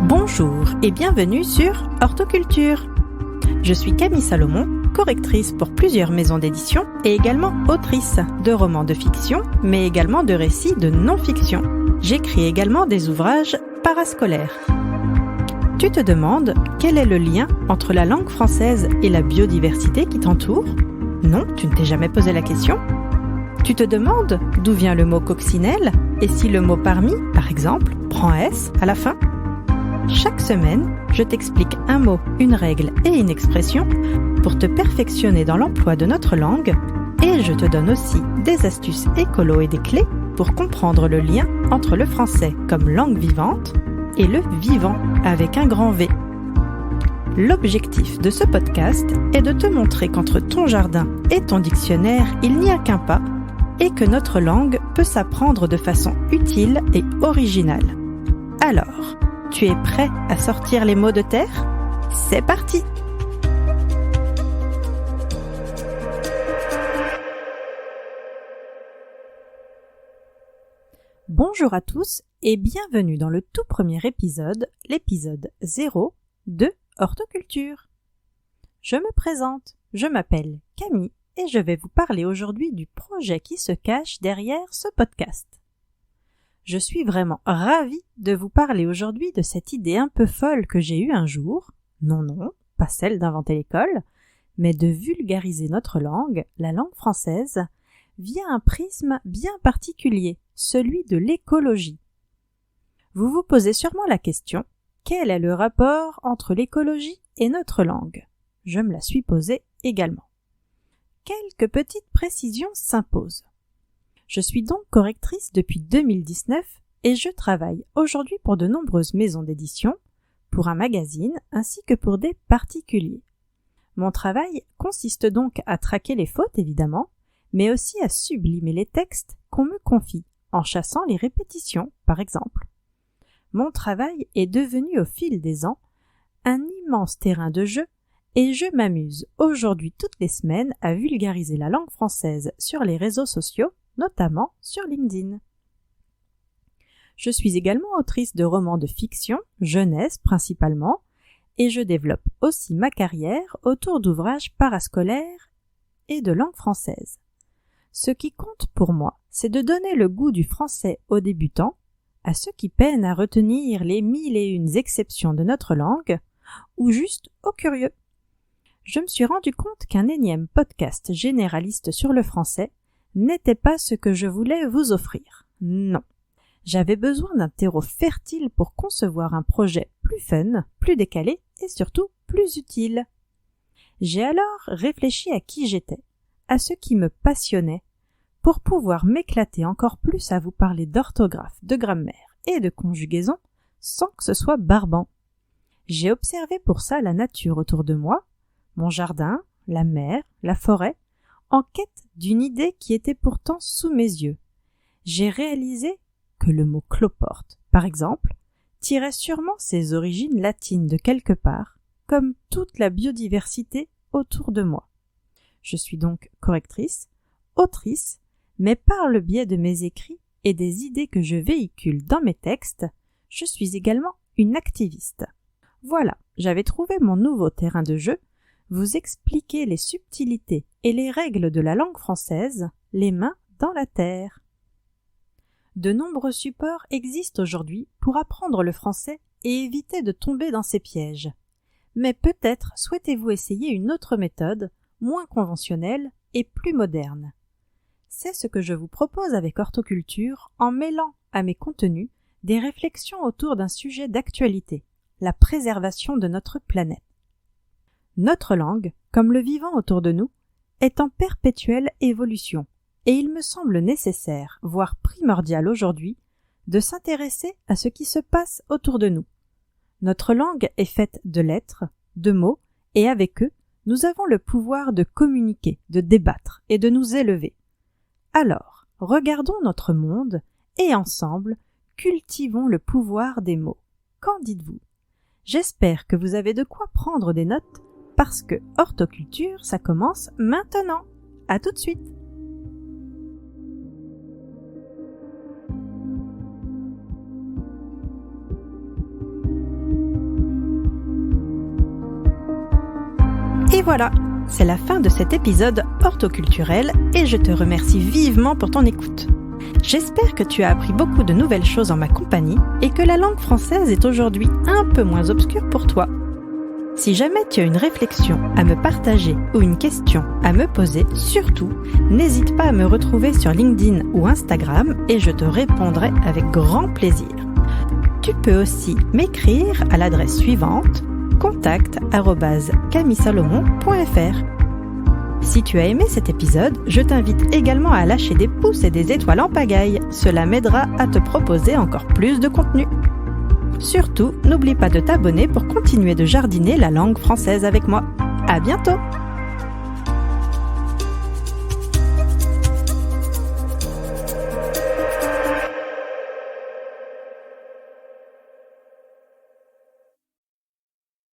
Bonjour et bienvenue sur Hortoculture. Je suis Camille Salomon, correctrice pour plusieurs maisons d'édition et également autrice de romans de fiction, mais également de récits de non-fiction. J'écris également des ouvrages parascolaires. Tu te demandes quel est le lien entre la langue française et la biodiversité qui t'entoure ? Non, tu ne t'es jamais posé la question ? Tu te demandes d'où vient le mot coccinelle et si le mot parmi, par exemple, prend S à la fin ? Chaque semaine, je t'explique un mot, une règle et une expression pour te perfectionner dans l'emploi de notre langue et je te donne aussi des astuces écolo et des clés pour comprendre le lien entre le français comme langue vivante et le vivant avec un grand V. L'objectif de ce podcast est de te montrer qu'entre ton jardin et ton dictionnaire, il n'y a qu'un pas et que notre langue peut s'apprendre de façon utile et originale. Alors, tu es prêt à sortir les mots de terre ? C'est parti ! Bonjour à tous et bienvenue dans le tout premier épisode, l'épisode 0 de Hortoculture. Je me présente, je m'appelle Camille et je vais vous parler aujourd'hui du projet qui se cache derrière ce podcast. Je suis vraiment ravie de vous parler aujourd'hui de cette idée un peu folle que j'ai eue un jour, non, pas celle d'inventer l'école, mais de vulgariser notre langue, la langue française, via un prisme bien particulier, celui de l'écologie. Vous vous posez sûrement la question, quel est le rapport entre l'écologie et notre langue ? Je me la suis posée également. Quelques petites précisions s'imposent. Je suis donc correctrice depuis 2019 et je travaille aujourd'hui pour de nombreuses maisons d'édition, pour un magazine ainsi que pour des particuliers. Mon travail consiste donc à traquer les fautes évidemment, mais aussi à sublimer les textes qu'on me confie, en chassant les répétitions par exemple. Mon travail est devenu au fil des ans un immense terrain de jeu et je m'amuse aujourd'hui toutes les semaines à vulgariser la langue française sur les réseaux sociaux, notamment sur LinkedIn. Je suis également autrice de romans de fiction, jeunesse principalement, et je développe aussi ma carrière autour d'ouvrages parascolaires et de langue française. Ce qui compte pour moi, c'est de donner le goût du français aux débutants, à ceux qui peinent à retenir les 1001 exceptions de notre langue, ou juste aux curieux. Je me suis rendu compte qu'un énième podcast généraliste sur le français n'était pas ce que je voulais vous offrir. Non. J'avais besoin d'un terreau fertile pour concevoir un projet plus fun, plus décalé et surtout plus utile. J'ai alors réfléchi à qui j'étais, à ce qui me passionnait, pour pouvoir m'éclater encore plus à vous parler d'orthographe, de grammaire et de conjugaison sans que ce soit barbant. J'ai observé pour ça la nature autour de moi, mon jardin, la mer, la forêt, en quête d'une idée qui était pourtant sous mes yeux. J'ai réalisé que le mot cloporte, par exemple, tirait sûrement ses origines latines de quelque part, comme toute la biodiversité autour de moi. Je suis donc correctrice, autrice, mais par le biais de mes écrits et des idées que je véhicule dans mes textes, je suis également une activiste. Voilà, j'avais trouvé mon nouveau terrain de jeu, vous expliquer les subtilités et les règles de la langue française, les mains dans la terre. De nombreux supports existent aujourd'hui pour apprendre le français et éviter de tomber dans ces pièges. Mais peut-être souhaitez-vous essayer une autre méthode, moins conventionnelle et plus moderne. C'est ce que je vous propose avec Hortoculture en mêlant à mes contenus des réflexions autour d'un sujet d'actualité, la préservation de notre planète. Notre langue, comme le vivant autour de nous, est en perpétuelle évolution et il me semble nécessaire, voire primordial aujourd'hui, de s'intéresser à ce qui se passe autour de nous. Notre langue est faite de lettres, de mots et avec eux, nous avons le pouvoir de communiquer, de débattre et de nous élever. Alors, regardons notre monde et ensemble, cultivons le pouvoir des mots. Qu'en dites-vous ? J'espère que vous avez de quoi prendre des notes parce que Hortoculture, ça commence maintenant. À tout de suite! Et voilà, c'est la fin de cet épisode hortoculturel et je te remercie vivement pour ton écoute. J'espère que tu as appris beaucoup de nouvelles choses en ma compagnie et que la langue française est aujourd'hui un peu moins obscure pour toi. Si jamais tu as une réflexion à me partager ou une question à me poser, surtout, n'hésite pas à me retrouver sur LinkedIn ou Instagram et je te répondrai avec grand plaisir. Tu peux aussi m'écrire à l'adresse suivante contact@camillesalomon.fr. Si tu as aimé cet épisode, je t'invite également à lâcher des pouces et des étoiles en pagaille. Cela m'aidera à te proposer encore plus de contenu. Surtout, n'oublie pas de t'abonner pour continuer de jardiner la langue française avec moi. À bientôt!